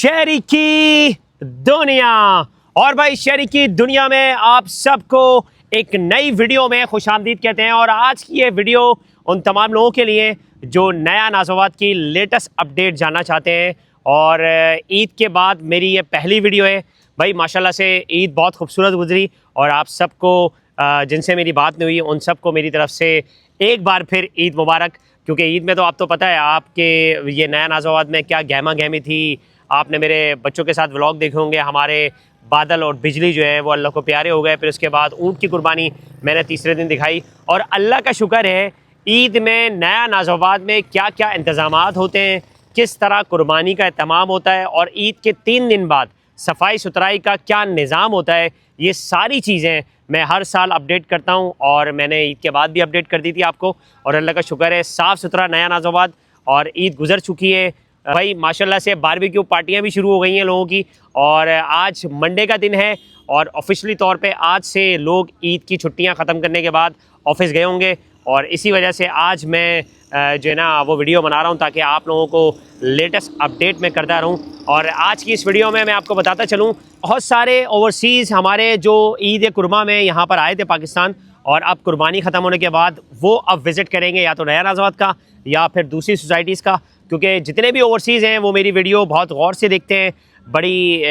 शहरी की दुनिया। और भाई शहरी की दुनिया में आप सबको एक नई वीडियो में खुशामदीद कहते हैं। और आज की ये वीडियो उन तमाम लोगों के लिए जो नया नाज़ाबाद की लेटेस्ट अपडेट जानना चाहते हैं। और ईद के बाद मेरी ये पहली वीडियो है। भाई माशाल्लाह से ईद बहुत खूबसूरत गुजरी और आप सबको जिनसे मेरी बात नहीं हुई उन सबको मेरी तरफ से एक बार फिर ईद मुबारक। क्योंकि ईद में तो आप तो पता है आपके ये नया नाज़ाबाद में क्या गहमा गहमी थी। आपने मेरे बच्चों के साथ व्लॉग देखे होंगे। हमारे बादल और बिजली जो है वो अल्लाह को प्यारे हो गए। फिर उसके बाद ऊँट की कुर्बानी मैंने तीसरे दिन दिखाई। और अल्लाह का शुक्र है ईद में नया नाज़ाबाद में क्या क्या इंतज़ामात होते हैं, किस तरह कुर्बानी का एहतमाम होता है और ईद के 3 दिन बाद सफाई सुथराई का क्या निज़ाम होता है, ये सारी चीज़ें मैं हर साल अपडेट करता हूं। और मैंने ईद के बाद भी अपडेट कर दी थी आपको। और अल्लाह का शुक्र है साफ़ सुथरा नया नाज़ाबाद और ईद गुजर चुकी है। भाई माशाल्लाह से बारबेक्यू पार्टियां भी शुरू हो गई हैं लोगों की। और आज मंडे का दिन है और ऑफिशियली तौर पे आज से लोग ईद की छुट्टियां ख़त्म करने के बाद ऑफिस गए होंगे। और इसी वजह से आज मैं जो है ना वो वीडियो बना रहा हूँ ताकि आप लोगों को लेटेस्ट अपडेट मैं करता रहूँ। और आज की इस वीडियो में मैं आपको बताता चलूँ, बहुत सारे ओवरसीज़ हमारे जो ईद कुर्मा में यहाँ पर आए थे पाकिस्तान, और अब कुर्बानी ख़त्म होने के बाद वो अब विज़िट करेंगे या तो नया नाज़ाबाद का या फिर दूसरी सोसाइटीज़ का। क्योंकि जितने भी ओवरसीज़ हैं वो मेरी वीडियो बहुत गौर से देखते हैं, बड़ी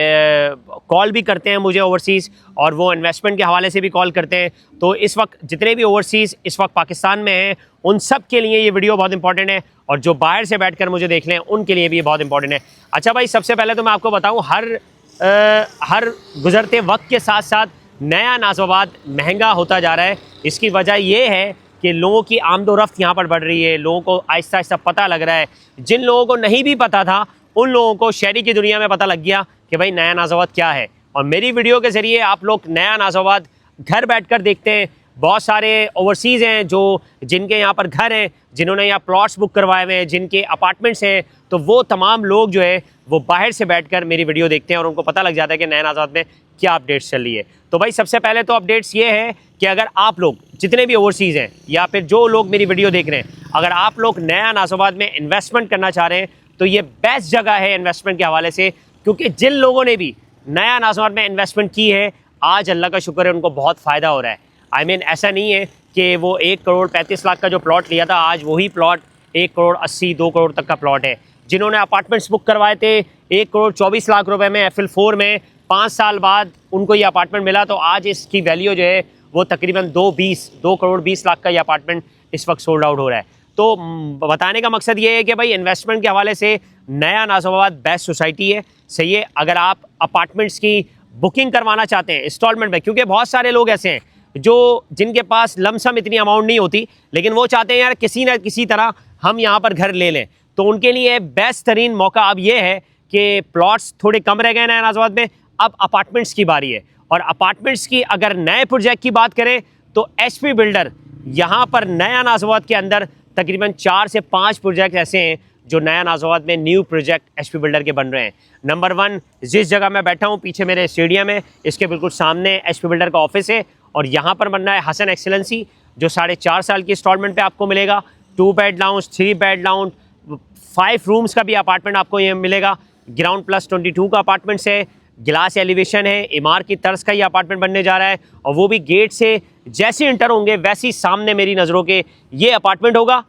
कॉल भी करते हैं मुझे ओवरसीज़, और वो इन्वेस्टमेंट के हवाले से भी कॉल करते हैं। तो इस वक्त जितने भी ओवरसीज़ इस वक्त पाकिस्तान में हैं उन सब के लिए ये वीडियो बहुत इंपॉर्टेंट है, और जो बाहर से बैठकर मुझे देख लें उनके लिए भी ये बहुत इंपॉर्टेंट है। अच्छा भाई, सबसे पहले तो मैं आपको बताऊँ, हर गुज़रते वक्त के साथ साथ नया नाज़ाबाद महंगा होता जा रहा है। इसकी वजह ये है कि लोगों की आमदोरफ्त यहाँ पर बढ़ रही है, लोगों को आहिस्ता आहिस्ता पता लग रहा है। जिन लोगों को नहीं भी पता था उन लोगों को शहरी की दुनिया में पता लग गया कि भाई नया नाज़ाबाद क्या है। और मेरी वीडियो के ज़रिए आप लोग नया नाज़ाबाद घर बैठकर देखते हैं। बहुत सारे ओवरसीज़ हैं जिनके यहाँ पर घर हैं, जिन्होंने यहाँ प्लॉट्स बुक करवाए हुए हैं, जिनके अपार्टमेंट्स हैं, तो वो तमाम लोग जो है वो बाहर से बैठकर मेरी वीडियो देखते हैं और उनको पता लग जाता है कि नया नाज़ाबाद में क्या अपडेट्स चल रही है। तो भाई सबसे पहले तो अपडेट्स ये है कि अगर आप लोग जितने भी ओवरसीज़ हैं या फिर जो लोग मेरी वीडियो देख रहे हैं, अगर आप लोग नया नाज़ाबाद में इन्वेस्टमेंट करना चाह रहे हैं तो ये बेस्ट जगह है इन्वेस्टमेंट के हवाले से। क्योंकि जिन लोगों ने भी नया नाज़ाबाद में इन्वेस्टमेंट की है आज अल्लाह का शुक्र है उनको बहुत फ़ायदा हो रहा है। आई मीन ऐसा नहीं है कि वो 1 करोड़ 35 लाख का जो प्लॉट लिया था आज वही प्लॉट 1 करोड़ 80 2 करोड़ तक का प्लॉट है। जिन्होंने अपार्टमेंट्स बुक करवाए थे 1 करोड़ 24 लाख रुपए में FL4 में, 5 साल बाद उनको ये अपार्टमेंट मिला, तो आज इसकी वैल्यू जो है वो तकरीबन 2 करोड़ 20 लाख का ये अपार्टमेंट इस वक्त सोल्ड आउट हो रहा है। तो बताने का मकसद ये है कि भाई इन्वेस्टमेंट के हवाले से नया नाज़ाबाद बेस्ट सोसाइटी है। सही है, अगर आप अपार्टमेंट्स की बुकिंग करवाना चाहते हैं इंस्टॉलमेंट में, क्योंकि बहुत सारे लोग ऐसे हैं जिनके पास लमसम इतनी अमाउंट नहीं होती, लेकिन वो चाहते हैं यार किसी न किसी तरह हम यहाँ पर घर ले लें, तो उनके लिए बेस्ट तरीन मौका अब ये है कि प्लॉट्स थोड़े कम रह गए नया नाज़ाबाद में, अब अपार्टमेंट्स की बारी है। और अपार्टमेंट्स की अगर नए प्रोजेक्ट की बात करें तो HP बिल्डर यहाँ पर नया नाज़ाबाद के अंदर तकरीबन 4 से 5 प्रोजेक्ट ऐसे हैं जो नया नाज़ाबाद में न्यू प्रोजेक्ट HP बिल्डर के बन रहे हैं। नंबर 1 जिस जगह मैं बैठा हूँ पीछे मेरे स्टेडियम है, इसके बिल्कुल सामने HP बिल्डर का ऑफिस है, और यहाँ पर बन रहा है हसन एक्सीलेंसी जो 4.5 साल की इंस्टॉलमेंट पे आपको मिलेगा। 2 bed lounge, 3 bed lounge, 5 rooms का भी अपार्टमेंट आपको ये मिलेगा। ग्राउंड प्लस 22 का अपार्टमेंट्स है, गिलास एलिवेशन है, इमारत की तर्ज का ये अपार्टमेंट बनने जा रहा है, और वो भी गेट से जैसे इंटर होंगे वैसे ही सामने मेरी नज़रों के ये अपार्टमेंट होगा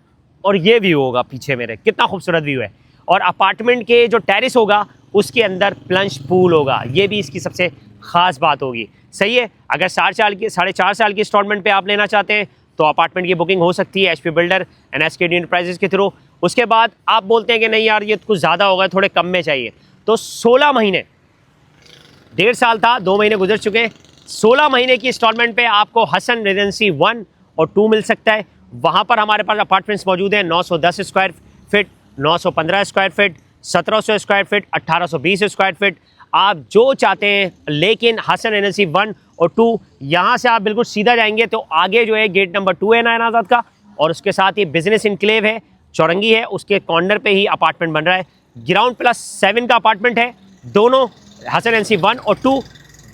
और ये व्यू होगा पीछे मेरे, कितना खूबसूरत व्यू है। और अपार्टमेंट के जो टेरेस होगा उसके अंदर प्लंज पूल होगा, ये भी इसकी सबसे ख़ास बात होगी। सही है, अगर 4.5 साल की इंस्टॉलमेंट पे आप लेना चाहते हैं तो अपार्टमेंट की बुकिंग हो सकती है HP builder and SKD enterprises के थ्रू। उसके बाद आप बोलते हैं कि नहीं यार ये कुछ ज़्यादा होगा, थोड़े कम में चाहिए, तो 16 महीने, 1.5 साल था, 2 महीने गुजर चुके, 16 महीने की इंस्टॉलमेंट पे आपको हसन रेजिडेंसी 1 और 2 मिल सकता है। वहाँ पर हमारे पास अपार्टमेंट्स मौजूद हैं 910 square feet, 915 square feet, 1700 square feet, 1820 square feet, आप जो चाहते हैं। लेकिन हसन रेजिडेंसी 1 और 2 यहाँ से आप बिल्कुल सीधा जाएंगे तो आगे जो है गेट नंबर 2 है नया नाज़ाबाद का, और उसके साथ ये बिजनेस इनक्लेव है, चौरंगी है, उसके कॉर्नर पे ही अपार्टमेंट बन रहा है। ग्राउंड प्लस 7 का अपार्टमेंट है, दोनों हसन रेजिडेंसी 1 और 2।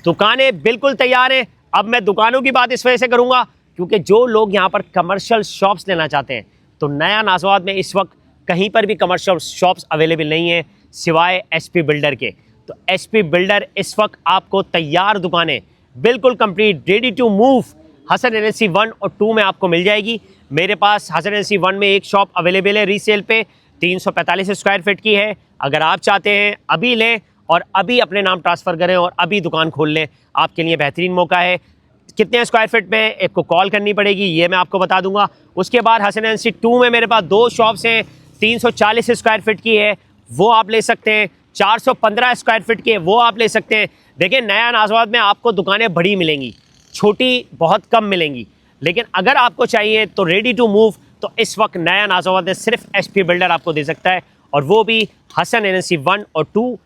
दुकानें बिल्कुल तैयार हैं। अब मैं दुकानों की बात इस वजह से करूँगा क्योंकि जो लोग यहाँ पर कमर्शियल शॉप्स लेना चाहते हैं तो नया नाज़ाबाद में इस वक्त कहीं पर भी कमर्शियल शॉप्स अवेलेबल नहीं है। सिवाय एसपी बिल्डर के। तो एसपी बिल्डर इस वक्त आपको तैयार दुकानें बिल्कुल complete ready to move Hasan agency 1 और 2 में आपको मिल जाएगी। मेरे पास हसन एजेंसी 1 में एक शॉप अवेलेबल है रीसेल पे, 345 स्क्वायर फीट की है। अगर आप चाहते हैं अभी लें और अभी अपने नाम ट्रांसफ़र करें और अभी दुकान खोल लें, आपके लिए बेहतरीन मौका है। कितने स्क्वायर फीट में एक को कॉल करनी पड़ेगी ये मैं आपको बता दूंगा। उसके बाद हसन एजेंसी 2 में मेरे पास 2 शॉप्स हैं, 340 स्क्वायर फीट की है वो आप ले सकते हैं, 415 स्क्वायर फीट की है वो आप ले सकते हैं। देखिए नया नाजवाबाद में आपको दुकानें बड़ी मिलेंगी, छोटी बहुत कम मिलेंगी, लेकिन अगर आपको चाहिए तो रेडी टू मूव तो इस वक्त नया नाजवाबाद में सिर्फ एसपी बिल्डर आपको दे सकता है, और वो भी हसन एजेंसी 1 और 2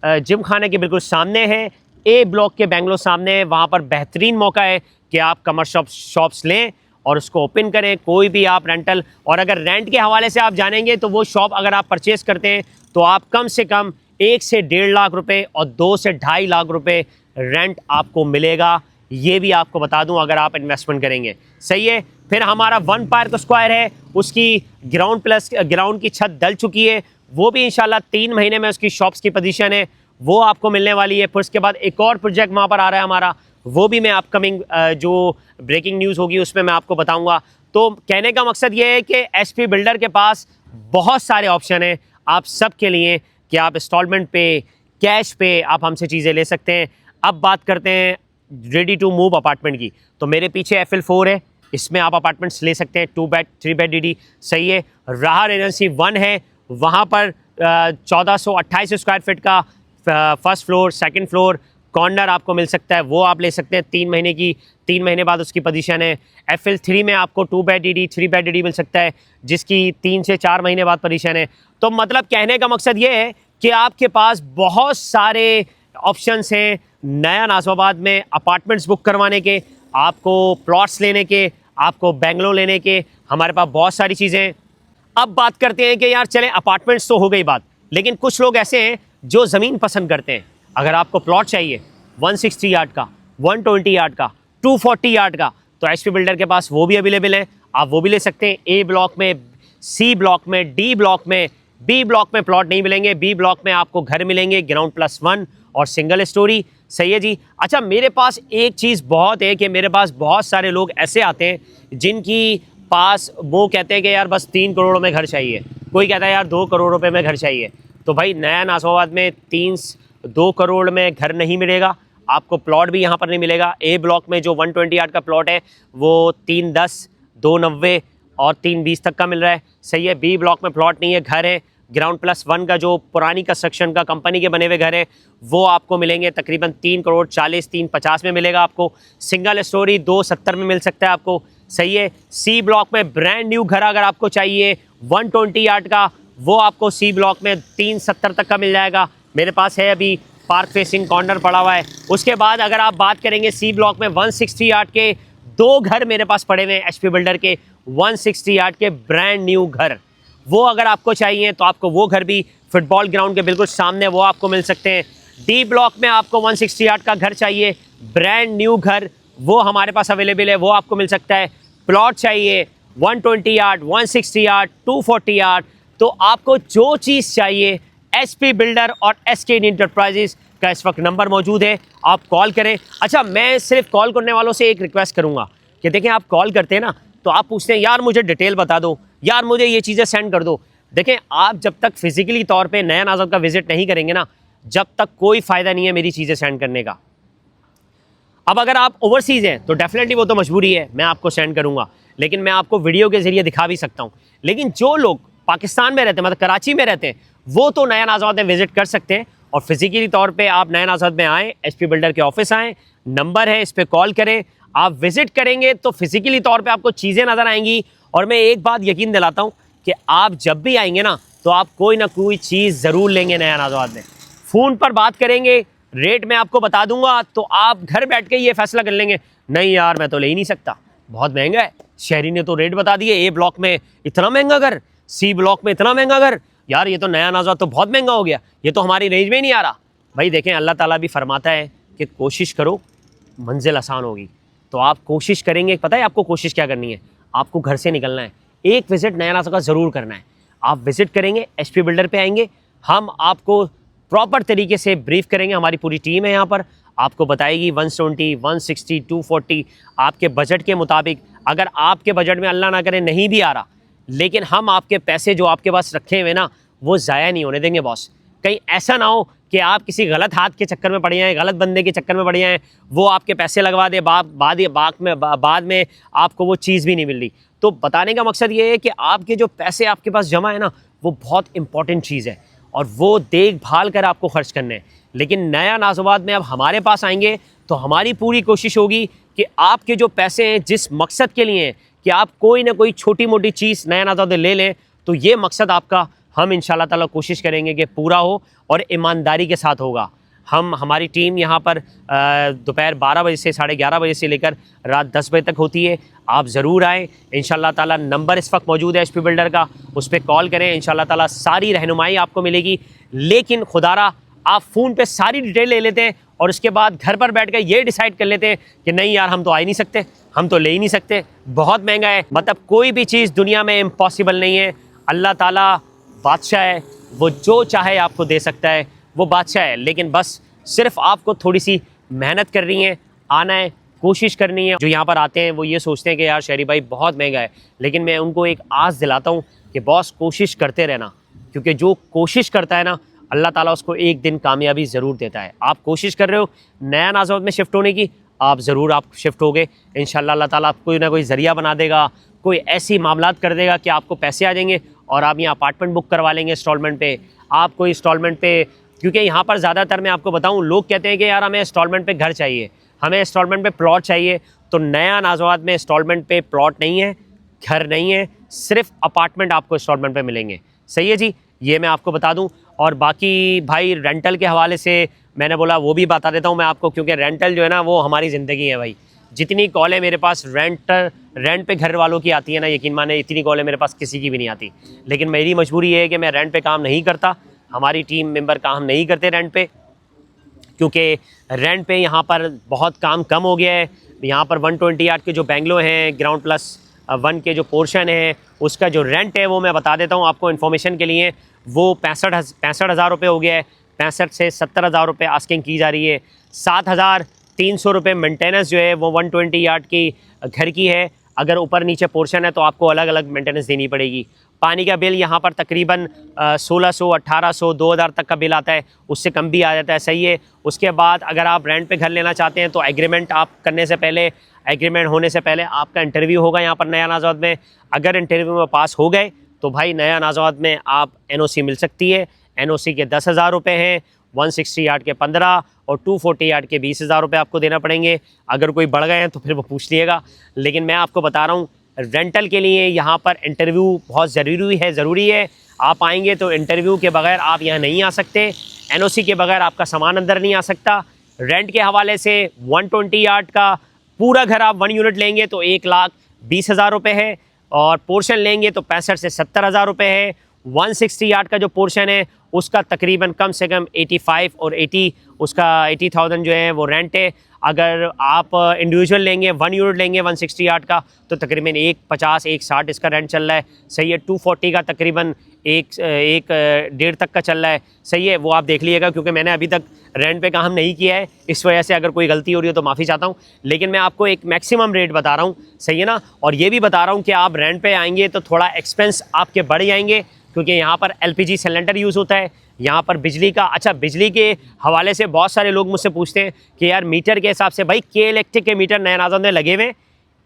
जिम खाने के बिल्कुल सामने है, ए ब्लॉक के बेंगलोर सामने है। वहाँ पर बेहतरीन मौका है कि आप कमर्शियल शॉप्स लें और उसको ओपन करें, कोई भी आप रेंटल, और अगर रेंट के हवाले से आप जानेंगे तो वो शॉप अगर आप परचेज़ करते हैं तो आप कम से कम 1 से 1.5 लाख रुपए और 2 से 2.5 लाख रुपए रेंट आपको मिलेगा। ये भी आपको बता दूं अगर आप इन्वेस्टमेंट करेंगे, सही है। फिर हमारा 1 पार्क स्क्वायर है, उसकी ग्राउंड की छत डल चुकी है, वो भी इंशाल्लाह 3 महीने में उसकी शॉप्स की पोजीशन है वो आपको मिलने वाली है। फिर उसके बाद एक और प्रोजेक्ट वहाँ पर आ रहा है हमारा, वो भी मैं अपकमिंग जो ब्रेकिंग न्यूज़ होगी उसमें मैं आपको बताऊँगा। तो कहने का मकसद ये है कि एसपी बिल्डर के पास बहुत सारे ऑप्शन हैं आप सब के लिए कि आप इंस्टॉलमेंट पे, कैश पे आप हमसे चीज़ें ले सकते हैं। अब बात करते हैं रेडी टू मूव अपार्टमेंट की। तो मेरे पीछे FL4 है, इसमें आप अपार्टमेंट्स ले सकते हैं, 2 बेड 3 बेड DD, सही है। राहर एजेंसी 1 है, वहाँ पर 1428 स्क्वायर फीट का first floor, second floor, corner आपको मिल सकता है, वो आप ले सकते हैं। 3 महीने बाद उसकी पोजीशन है। FL3 में आपको 2 बेड DD 3 बेड DD मिल सकता है, जिसकी 3 से 4 महीने बाद पोजीशन है। तो मतलब कहने का मकसद ये है कि आपके पास बहुत सारे ऑप्शंस हैं नया नाज़िमाबाद में अपार्टमेंट्स बुक करवाने के, आपको प्लॉट्स लेने के, आपको बेंगलोर लेने के, हमारे पास बहुत सारी चीज़ें। अब बात करते हैं कि यार चलें अपार्टमेंट्स तो हो गई बात, लेकिन कुछ लोग ऐसे हैं जो ज़मीन पसंद करते हैं। अगर आपको प्लॉट चाहिए 160 यार्ड का, 120 यार्ड का, 240 यार्ड का, तो एचपी बिल्डर के पास वो भी अवेलेबल है, आप वो भी ले सकते हैं। ए ब्लॉक में, सी ब्लॉक में, डी ब्लॉक में, बी ब्लॉक में प्लॉट नहीं मिलेंगे, बी ब्लॉक में आपको घर मिलेंगे ग्राउंड +1 और सिंगल स्टोरी, सही है जी। अच्छा मेरे पास एक चीज़ बहुत है कि मेरे पास बहुत सारे लोग ऐसे आते हैं जिनकी पास वो कहते हैं कि यार बस 3 करोड़ में घर चाहिए, कोई कहता है यार 2 करोड़ रुपए में घर चाहिए। तो भाई नया नाज़िमाबाद में 2 करोड़ में घर नहीं मिलेगा, आपको प्लॉट भी यहाँ पर नहीं मिलेगा। ए ब्लॉक में जो 120 यार्ड का प्लॉट है वो 310, 290 और 320 तक का मिल रहा है, सही है। बी ब्लॉक में प्लॉट नहीं है, घर है। ग्राउंड +1 का जो पुरानी कंस्ट्रक्शन का कंपनी के बने हुए घर है वो आपको मिलेंगे तकरीबन 3 करोड़ 40, 350 में मिलेगा आपको। सिंगल स्टोरी 270 में मिल सकता है आपको, सही है। सी ब्लॉक में ब्रांड न्यू घर अगर आपको चाहिए 120 यार्ड का, वो आपको सी ब्लॉक में 370 तक का मिल जाएगा। मेरे पास है अभी पार्क फेसिंग कॉर्नर पड़ा हुआ है। उसके बाद अगर आप बात करेंगे सी ब्लॉक में 160 यार्ड के 2 घर मेरे पास पड़े हुए हैं एचपी बिल्डर के, 160 यार्ड के ब्रांड न्यू घर, वो अगर आपको चाहिए तो आपको वो घर भी फुटबॉल ग्राउंड के बिल्कुल सामने वो आपको मिल सकते हैं। डी ब्लॉक में आपको 160 यार्ड का घर चाहिए, ब्रांड न्यू घर, वो हमारे पास अवेलेबल है, वो आपको मिल सकता है। प्लॉट चाहिए 120 यार्ड, 160 यार्ड, 240 यार्ड, तो आपको जो चीज़ चाहिए एचपी बिल्डर और एसके इंटरप्राइजेज का इस वक्त नंबर मौजूद है, आप कॉल करें। अच्छा मैं सिर्फ कॉल करने वालों से एक रिक्वेस्ट करूंगा कि देखें आप कॉल करते हैं ना तो आप पूछते हैं यार मुझे डिटेल बता दो, यार मुझे ये चीज़ें सेंड कर दो। देखें आप जब तक फिजिकली तौर पे नया नाज़िमाबाद का विजिट नहीं करेंगे ना, जब तक कोई फ़ायदा नहीं है मेरी चीज़ें सेंड करने का। अब अगर आप ओवरसीज़ हैं तो डेफिनेटली वो तो मजबूरी है, मैं आपको सेंड करूँगा, लेकिन मैं आपको वीडियो के ज़रिए दिखा भी सकता हूँ। लेकिन जो लोग पाकिस्तान में रहते हैं, मतलब कराची में रहते हैं, वो तो नया नाज़िमाबाद में विजिट कर सकते हैं और फिजिकली तौर पे आप नया नाज़िमाबाद में आएँ, एचपी बिल्डर के ऑफिस आएँ, नंबर है इस पर कॉल करें। आप विजिट करेंगे तो फिजिकली तौर पे आपको चीज़ें नज़र आएंगी। और मैं एक बात यकीन दिलाता हूँ कि आप जब भी आएंगे ना तो आप कोई ना कोई चीज़ ज़रूर लेंगे नया नाज़िमाबाद में। फ़ोन पर बात करेंगे, रेट मैं आपको बता दूंगा, तो आप घर बैठ के ये फैसला कर लेंगे नहीं यार मैं तो ले ही नहीं सकता, बहुत महंगा है, शहरी ने तो रेट बता दिए, ए ब्लॉक में इतना महंगा घर, सी ब्लॉक में इतना महंगा घर, यार ये तो नया नाज़िमाबाद तो बहुत महंगा हो गया, ये तो हमारी रेंज में ही नहीं आ रहा। भाई देखें अल्लाह ताला भी फरमाता है कि कोशिश करो मंजिल आसान होगी। तो आप कोशिश करेंगे, पता है आपको कोशिश क्या करनी है, आपको घर से निकलना है, एक विज़िट नया नाज़िमाबाद का ज़रूर करना है। आप विज़िट करेंगे, एचपी बिल्डर पे आएंगे, हम आपको प्रॉपर तरीके से ब्रीफ करेंगे। हमारी पूरी टीम है यहाँ पर, आपको बताएगी 120, 160, 240 आपके बजट के मुताबिक। अगर आपके बजट में अल्लाह ना करे नहीं भी आ रहा, लेकिन हम आपके पैसे जो आपके पास रखे हुए ना वो ज़ाया नहीं होने देंगे बॉस। कहीं ऐसा ना हो कि आप किसी गलत हाथ के चक्कर में पड़ जाएं, गलत बंदे के चक्कर में पड़ जाएं, वो आपके पैसे लगवा दे, बाद में आपको वो चीज़ भी नहीं मिल रही। तो बताने का मकसद ये है कि आपके जो पैसे आपके पास जमा है ना वो बहुत इंपॉर्टेंट चीज़ है और वो देखभाल कर आपको खर्च करने हैं। लेकिन नया नाज़ोबाद में अब हमारे पास आएंगे तो हमारी पूरी कोशिश होगी कि आपके जो पैसे हैं जिस मकसद के लिए हैं कि आप कोई ना कोई छोटी मोटी चीज़ नया नाज़ोबाद ले लें, तो ये मकसद आपका हम इंशाल्लाह ताला कोशिश करेंगे कि पूरा हो और ईमानदारी के साथ होगा। हमारी टीम यहाँ पर दोपहर 12 बजे से 11:30 बजे से लेकर रात 10 बजे तक होती है। आप ज़रूर आएँ इंशाल्लाह ताला। नंबर इस वक्त मौजूद है HP बिल्डर का, उस पर कॉल करें, इंशाल्लाह ताला सारी रहनुमाई आपको मिलेगी। लेकिन खुदारा आप फ़ोन पे सारी डिटेल ले लेते हैं और उसके बाद घर पर बैठ कर ये डिसाइड कर लेते हैं कि नहीं यार हम तो आ ही नहीं सकते, हम तो ले ही नहीं सकते, बहुत महंगा है। मतलब कोई भी चीज़ दुनिया में इम्पॉसिबल नहीं है। अल्लाह ताला बादशाह है, वो जो चाहे आपको दे सकता है, वो बादशाह है। लेकिन बस सिर्फ आपको थोड़ी सी मेहनत करनी है, आना है, कोशिश करनी है। जो यहाँ पर आते हैं वो ये सोचते हैं कि यार शहरी भाई बहुत महंगा है, लेकिन मैं उनको एक आस दिलाता हूँ कि बॉस कोशिश करते रहना, क्योंकि जो कोशिश करता है ना अल्लाह ताला उसको एक दिन कामयाबी ज़रूर देता है। आप कोशिश कर रहे हो नया नाज़ोबाद में शिफ्ट होने की, आप ज़रूर आप शिफ्ट होगे इंशाल्लाह। अल्लाह ताला कोई ना कोई ज़रिया बना देगा, कोई ऐसी मामलात कर देगा कि आपको पैसे आ जाएंगे और आप यहाँ अपार्टमेंट बुक करवा लेंगे इंस्टॉलमेंट पे। आप कोई इंस्टॉलमेंट पे, क्योंकि यहाँ पर ज़्यादातर मैं आपको बताऊँ लोग कहते हैं कि यार हमें इंस्टॉलमेंट पे घर चाहिए, हमें इंस्टॉलमेंट पे प्लॉट चाहिए। तो नया नाज़ोबाद में इंस्टॉलमेंट पे प्लॉट नहीं है, घर नहीं है, सिर्फ अपार्टमेंट आपको इंस्टॉलमेंट पे मिलेंगे। सही है जी, ये मैं आपको बता दूं। और बाकी भाई रेंटल के हवाले से मैंने बोला वो भी बता देता हूं मैं आपको, क्योंकि रेंटल जो है ना वो हमारी ज़िंदगी है भाई। जितनी कॉलें मेरे पास रेंट पे घर वालों की आती है ना, यकीन माने इतनी कॉलें मेरे पास किसी की भी नहीं आती। लेकिन मेरी मजबूरी ये है कि मैं रेंट पे काम नहीं करता, हमारी टीम मेंबर काम नहीं करते रेंट पे, क्योंकि रेंट पे यहाँ पर बहुत काम कम हो गया है। यहाँ पर 128 के जो बेंगलो हैं, ग्राउंड प्लस 1 के जो पोर्शन है उसका जो रेंट है वो मैं बता देता हूँ आपको इन्फॉर्मेशन के लिए। वो 65,000 रुपये हो गया है। 65 से 70,000 रुपये आस्किंग की जा रही है। 7,300 रुपये मेंटेनेंस जो है वो 128 की घर की है। अगर ऊपर नीचे पोर्शन है तो आपको अलग अलग मेंटेनेंस देनी पड़ेगी। पानी का बिल यहाँ पर तकरीबन 1600, 1800, 2000 तक का बिल आता है, उससे कम भी आ जाता है। सही है। उसके बाद अगर आप रेंट पे घर लेना चाहते हैं तो एग्रीमेंट आप करने से पहले, एग्रीमेंट होने से पहले आपका इंटरव्यू होगा यहाँ पर नया नाज़ोबाद में। अगर इंटरव्यू में पास हो गए तो भाई नया नाज़ोबाद में आप NOC मिल सकती है। NOC के 10,000 रुपये हैं, 160 के 15 और 240 के 20,000 रुपये आपको देना पड़ेंगे। अगर कोई बढ़ गए हैं तो फिर वो पूछ लिएगा। लेकिन मैं आपको बता रहा हूँ रेंटल के लिए यहाँ पर इंटरव्यू बहुत ज़रूरी है। आप आएंगे तो इंटरव्यू के बगैर आप यहाँ नहीं आ सकते, NOC के बगैर आपका सामान अंदर नहीं आ सकता। रेंट के हवाले से 128 का पूरा घर आप 1 यूनिट लेंगे तो 1,20,000 रुपये है, और पोर्शन लेंगे तो 65 से 70,000 रुपये है। 168 का जो पोर्शन है उसका तकरीबन कम से कम 85 और 80,000 जो है वो रेंट है। अगर आप इंडिविजुअल लेंगे 1 यूनिट लेंगे 168 का तो तकरीबन 150 160 इसका रेंट चल रहा है। सही है। 240 का तकरीबन 1.5 तक का चल रहा है। सही है। वो आप देख लीजिएगा, क्योंकि मैंने अभी तक रेंट पे काम नहीं किया है, इस वजह से अगर कोई गलती हो रही हो तो माफ़ी चाहता हूँ। लेकिन मैं आपको एक मैक्सिमम रेट बता रहा हूँ। सही है ना। और ये भी बता रहा हूँ कि आप रेंट पे आएंगे तो थोड़ा एक्सपेंस आपके बढ़ जाएंगे, क्योंकि यहाँ पर LPG सिलेंडर यूज़ होता है। यहाँ पर बिजली का, अच्छा बिजली के हवाले से बहुत सारे लोग मुझसे पूछते हैं कि यार मीटर के हिसाब से, भाई के इलेक्ट्रिक के मीटर नया नाज़ोबाद में लगे हुए।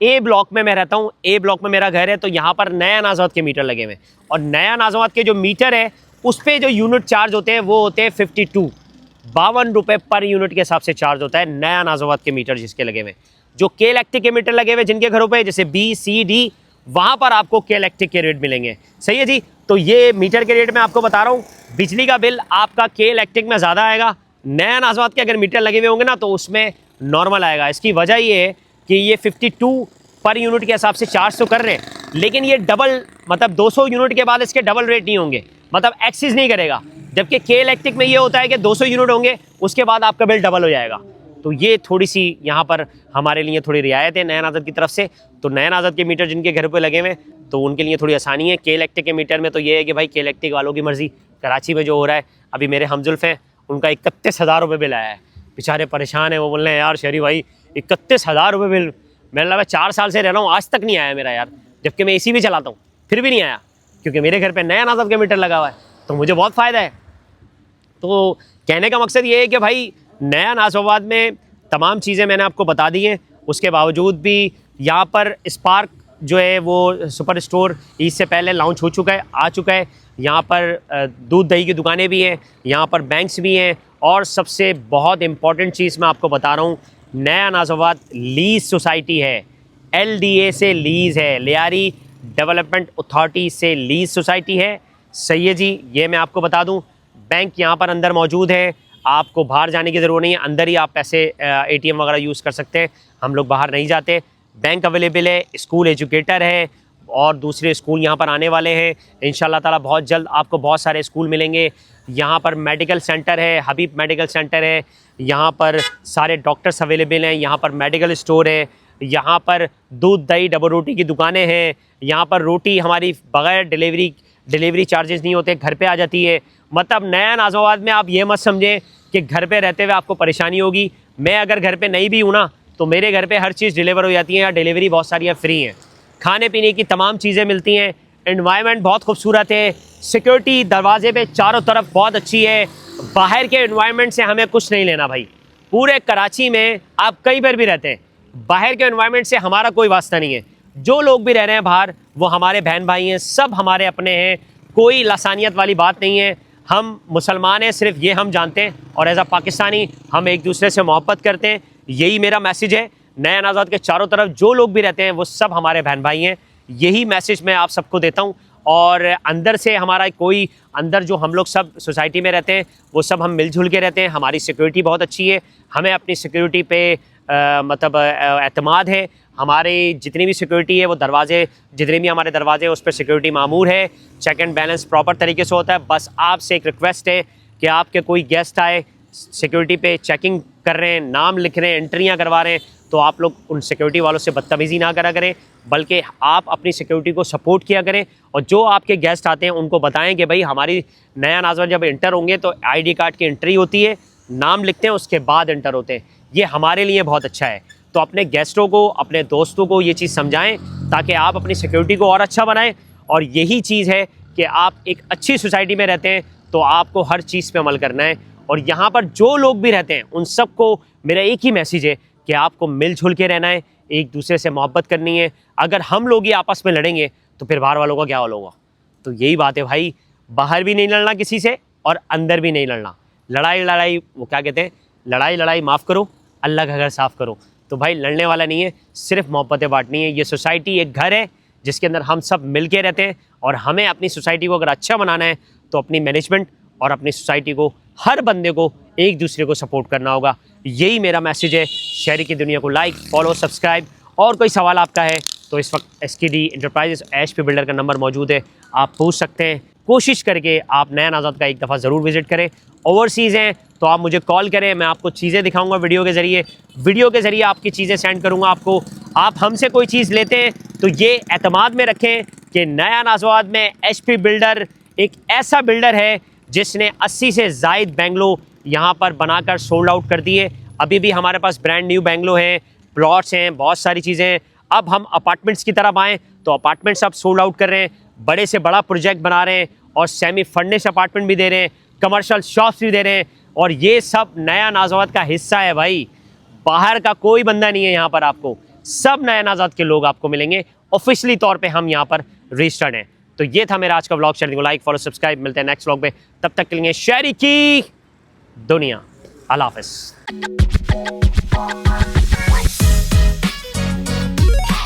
A ब्लॉक में मैं रहता हूँ, A ब्लॉक में मेरा घर है, तो यहाँ पर नया नाज़ोबाद के मीटर लगे हुए। और नया नाज़ोबाद के जो मीटर है उस पर जो यूनिट चार्ज होते हैं वो होते हैं 52 रुपये पर यूनिट के हिसाब से चार्ज होता है नया नाज़ोबाद के मीटर जिसके लगे हुए। जो के इलेक्ट्रिक के मीटर लगे हुए जिनके घरों पे, जैसे B, C, D, वहाँ पर आपको के इलेक्ट्रिक के रेट मिलेंगे। सही है जी। तो ये मीटर के रेट मैं आपको बता रहा हूँ। बिजली का बिल आपका के इलेक्ट्रिक में ज़्यादा आएगा। नया नाज़ोबाद के अगर मीटर लगे हुए होंगे ना तो उसमें नॉर्मल आएगा। इसकी वजह ये है कि ये 52 पर यूनिट के हिसाब से चार्ज तो कर रहे हैं, लेकिन ये डबल, मतलब 200 यूनिट के बाद इसके डबल रेट नहीं होंगे, मतलब एक्सिस नहीं करेगा। जबकि के इलेक्ट्रिक में ये होता है कि 200 यूनिट होंगे उसके बाद आपका बिल डबल हो जाएगा। तो ये थोड़ी सी यहाँ पर हमारे लिए थोड़ी रियायत है नयन आज़ाद की तरफ से। तो नयन आज़ाद के मीटर जिनके घर पे लगे हुए तो उनके लिए थोड़ी आसानी है। के इलेक्ट्रिक के मीटर में तो ये है कि भाई के इलेक्ट्रिक वालों की मर्ज़ी। कराची में जो हो रहा है, अभी मेरे हमजुल्फ हैं, उनका 31,000 रुपये बिल आया है, बेचारे परेशान हैं। वो बोल रहे हैं यार शहरी भाई 31,000 रुपये बिल, मैंने लगा 4 साल से रह रहा हूँ आज तक नहीं आया मेरा यार, जबकि मैं AC भी चलाता हूँ फिर भी नहीं आया, क्योंकि मेरे घर पे नयन आज़ाद का मीटर लगा हुआ है, तो मुझे बहुत फ़ायदा है। तो कहने का मकसद ये है कि भाई नया नाज़ाबाद में तमाम चीज़ें मैंने आपको बता दी हैं, उसके बावजूद भी यहाँ पर स्पार्क जो है वो सुपर स्टोर ईद से पहले लॉन्च हो चुका है, आ चुका है। यहाँ पर दूध दही की दुकानें भी हैं, यहाँ पर बैंक्स भी हैं, और सबसे बहुत इम्पॉर्टेंट चीज़ मैं आपको बता रहा हूँ, नया नाज़ाबाद लीज सोसाइटी है, LDA से लीज़ है, लियारी डेवलपमेंट अथॉरिटी से लीज सोसाइटी है। सही है जी, ये मैं आपको बता दूँ। बैंक यहाँ पर अंदर मौजूद है, आपको बाहर जाने की ज़रूरत नहीं है, अंदर ही आप पैसे ATM वगैरह यूज़ कर सकते हैं, हम लोग बाहर नहीं जाते। बैंक अवेलेबल है, स्कूल एजुकेटर है, और दूसरे स्कूल यहाँ पर आने वाले हैं इंशाल्लाह ताला। बहुत जल्द आपको बहुत सारे स्कूल मिलेंगे। यहाँ पर मेडिकल सेंटर है, हबीब मेडिकल सेंटर है, यहाँ पर सारे डॉक्टर्स अवेलेबल हैं, यहाँ पर मेडिकल स्टोर है, यहाँ पर दूध दही डबल रोटी की दुकानें हैं, यहाँ पर रोटी हमारी बग़ैर डिलीवरी चार्जेस नहीं होते, घर पे आ जाती है। मतलब नया नाज़ाबाद में आप ये मत समझें कि घर पे रहते हुए आपको परेशानी होगी। मैं अगर घर पे नहीं भी हूँ ना, तो मेरे घर पे हर चीज़ डिलीवर हो जाती है, या डिलीवरी बहुत सारी फ्री हैं, खाने पीने की तमाम चीज़ें मिलती हैं। एनवायरनमेंट बहुत खूबसूरत है, सिक्योरिटी दरवाजे पे चारों तरफ बहुत अच्छी है। बाहर के एनवायरनमेंट से हमें कुछ नहीं लेना भाई, पूरे कराची में आप कहीं पर भी रहते हैं, बाहर के एनवायरनमेंट से हमारा कोई वास्ता नहीं है। जो लोग भी रह रहे हैं बाहर वो हमारे बहन भाई हैं, सब हमारे अपने हैं, कोई लसानियत वाली बात नहीं है। हम मुसलमान हैं, सिर्फ ये हम जानते हैं, और एज अ पाकिस्तानी हम एक दूसरे से मोहब्बत करते हैं। यही मेरा मैसेज है। नया नाज़ाबाद के चारों तरफ जो लोग भी रहते हैं वो सब हमारे बहन भाई हैं, यही मैसेज मैं आप सबको देता हूँ। और अंदर से हमारा कोई अंदर जो हम लोग सब सोसाइटी में रहते हैं वो सब हम मिलजुल के रहते हैं। हमारी सिक्योरिटी बहुत अच्छी है, हमें अपनी सिक्योरिटी पे मतलब एतमाद है। हमारे जितनी भी सिक्योरिटी है वो दरवाजे, जितने भी हमारे दरवाजे हैं उस पर सिक्योरिटी मामूर है, चेक एंड बैलेंस प्रॉपर तरीके से होता है। बस आपसे एक रिक्वेस्ट है कि आपके कोई गेस्ट आए, सिक्योरिटी पे चेकिंग कर रहे हैं, नाम लिख रहे हैं, एंट्रियाँ करवा रहे हैं, तो आप लोग उन सिक्योरिटी वालों से बदतमीज़ी ना करा करें, बल्कि आप अपनी सिक्योरिटी को सपोर्ट किया करें। और जो आपके गेस्ट आते हैं उनको बताएं कि भाई हमारी नया नाज़ाबाद जब इंटर होंगे तो ID कार्ड की एंट्री होती है, नाम लिखते हैं, उसके बाद इंटर होते हैं। ये हमारे लिए बहुत अच्छा है। तो अपने गेस्टों को, अपने दोस्तों को ये चीज़ समझाएं ताकि आप अपनी सिक्योरिटी को और अच्छा बनाएं। और यही चीज़ है कि आप एक अच्छी सोसाइटी में रहते हैं तो आपको हर चीज़ पे अमल करना है। और यहाँ पर जो लोग भी रहते हैं उन सबको मेरा एक ही मैसेज है कि आपको मिलजुल के रहना है, एक दूसरे से मोहब्बत करनी है। अगर हम लोग ही आपस में लड़ेंगे तो फिर बाहर वालों का क्या हाल होगा। तो यही बात है भाई, बाहर भी नहीं लड़ना किसी से और अंदर भी नहीं लड़ना। लड़ाई वो क्या कहते हैं, लड़ाई माफ़ करो, अल्लाह का घर साफ़ करो। तो भाई लड़ने वाला नहीं है, सिर्फ मोहब्बतें बांटनी है। ये सोसाइटी एक घर है जिसके अंदर हम सब मिल के रहते हैं, और हमें अपनी सोसाइटी को अगर अच्छा बनाना है तो अपनी मैनेजमेंट और अपनी सोसाइटी को, हर बंदे को एक दूसरे को सपोर्ट करना होगा। यही मेरा मैसेज है। शहरी की दुनिया को लाइक, फॉलो, सब्सक्राइब। और कोई सवाल आपका है तो इस वक्त SKD इंटरप्राइजेस HP बिल्डर का नंबर मौजूद है, आप पूछ सकते हैं। कोशिश करके आप नया नाज़ाबाद का एक दफ़ा ज़रूर विज़िट करें। ओवरसीज़ हैं तो आप मुझे कॉल करें, मैं आपको चीज़ें दिखाऊंगा वीडियो के ज़रिए आपकी चीज़ें सेंड करूंगा आपको। आप हमसे कोई चीज़ लेते हैं तो ये एतमाद में रखें कि नया नाज़ाबाद में HP बिल्डर एक ऐसा बिल्डर है जिसने 80 से ज़ायद बेंगलो यहाँ पर बनाकर सोल्ड आउट कर दिए। अभी भी हमारे पास ब्रांड न्यू बेंगलो हैं, प्लॉट्स हैं, बहुत सारी चीज़ें हैं। अब हम अपार्टमेंट्स की तरफ आएँ तो अपार्टमेंट्स अब सोल्ड आउट कर रहे हैं, बड़े से बड़ा प्रोजेक्ट बना रहे हैं, और सेमी फर्निश्ड अपार्टमेंट भी दे रहे हैं, कमर्शियल शॉप्स भी दे रहे हैं। और ये सब नया नाज़ाबाद का हिस्सा है भाई, बाहर का कोई बंदा नहीं है यहाँ पर। आपको सब नया नाज़ाबाद के लोग आपको मिलेंगे, ऑफिशियली तौर पे हम यहाँ पर रजिस्टर्ड हैं। तो ये था मेरा आज का व्लॉग। चैनल को लाइक, फॉलो, सब्सक्राइब। मिलते हैं नेक्स्ट व्लॉग में, तब तक के लिए शहरी की दुनिया। अल्लाह हाफ़िज़।